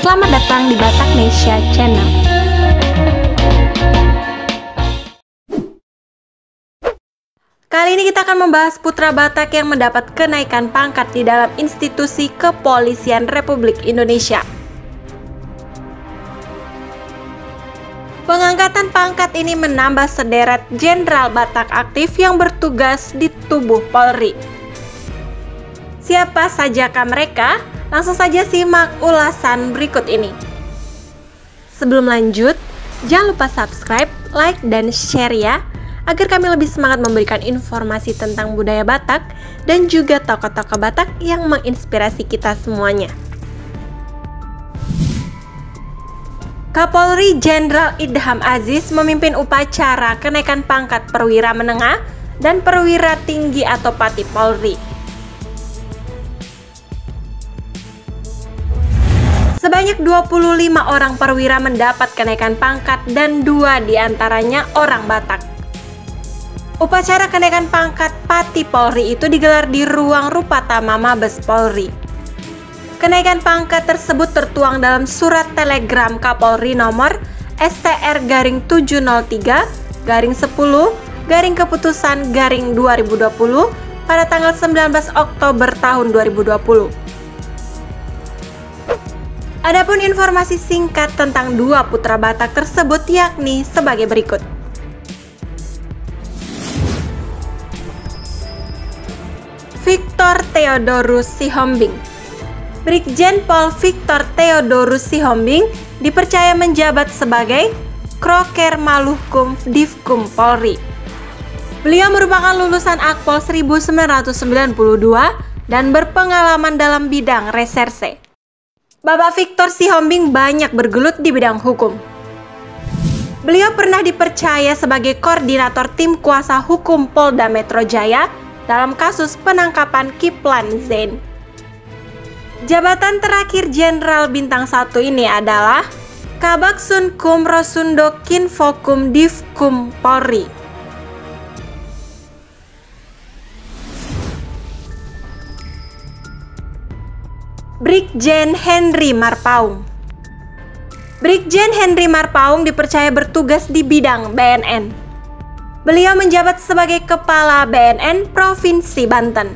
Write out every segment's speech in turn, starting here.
Selamat datang di Bataknesia Channel. Kali ini kita akan membahas putra Batak yang mendapat kenaikan pangkat di dalam institusi Kepolisian Republik Indonesia. Pengangkatan pangkat ini menambah sederet Jenderal Batak aktif yang bertugas di tubuh Polri. Siapa sajakah mereka? Langsung saja simak ulasan berikut ini. Sebelum lanjut, jangan lupa subscribe, like, dan share ya, agar kami lebih semangat memberikan informasi tentang budaya Batak dan juga tokoh-tokoh Batak yang menginspirasi kita semuanya. Kapolri Jenderal Idham Aziz memimpin upacara kenaikan pangkat perwira menengah dan perwira tinggi atau Pati Polri. Sebanyak 25 orang perwira mendapat kenaikan pangkat dan 2 diantaranya orang Batak. Upacara kenaikan pangkat Pati Polri itu digelar di ruang Rupatama Mabes Polri. Kenaikan pangkat tersebut tertuang dalam surat telegram Kapolri nomor STR-703-10-keputusan-2020 pada tanggal 19 Oktober tahun 2020. Adapun informasi singkat tentang 2 putra Batak tersebut yakni sebagai berikut. Victor Theodorus Sihombing. Brigjen Pol Victor Theodorus Sihombing dipercaya menjabat sebagai Kroker Maluhkum Divkum Polri. Beliau merupakan lulusan Akpol 1992 dan berpengalaman dalam bidang reserse. Bapak Victor Sihombing banyak bergelut di bidang hukum. Beliau pernah dipercaya sebagai koordinator tim kuasa hukum Polda Metro Jaya dalam kasus penangkapan Kiplan Zain. Jabatan terakhir Jenderal Bintang 1 ini adalah Kabak Sunkum Rosundo Kinfokum Divkum Polri. Brigjen Henry Marpaung. Brigjen Henry Marpaung dipercaya bertugas di bidang BNN. Beliau menjabat sebagai Kepala BNN Provinsi Banten.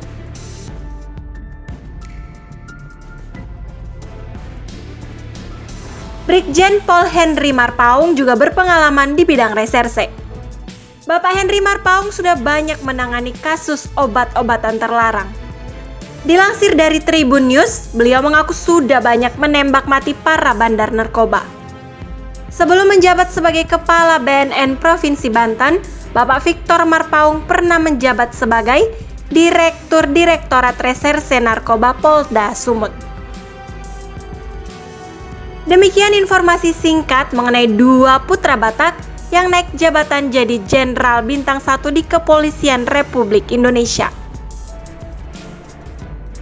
Brigjen Pol Henry Marpaung juga berpengalaman di bidang reserse. Bapak Henry Marpaung sudah banyak menangani kasus obat-obatan terlarang. Dilansir dari Tribun News, beliau mengaku sudah banyak menembak mati para bandar narkoba. Sebelum menjabat sebagai Kepala BNN Provinsi Banten, Bapak Victor Marpaung pernah menjabat sebagai Direktur Direktorat Reserse Narkoba Polda Sumut. Demikian informasi singkat mengenai 2 putra Batak yang naik jabatan jadi Jenderal Bintang 1 di Kepolisian Republik Indonesia.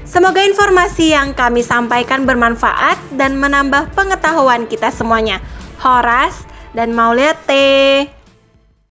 Semoga informasi yang kami sampaikan bermanfaat dan menambah pengetahuan kita semuanya. Horas dan Mauliate.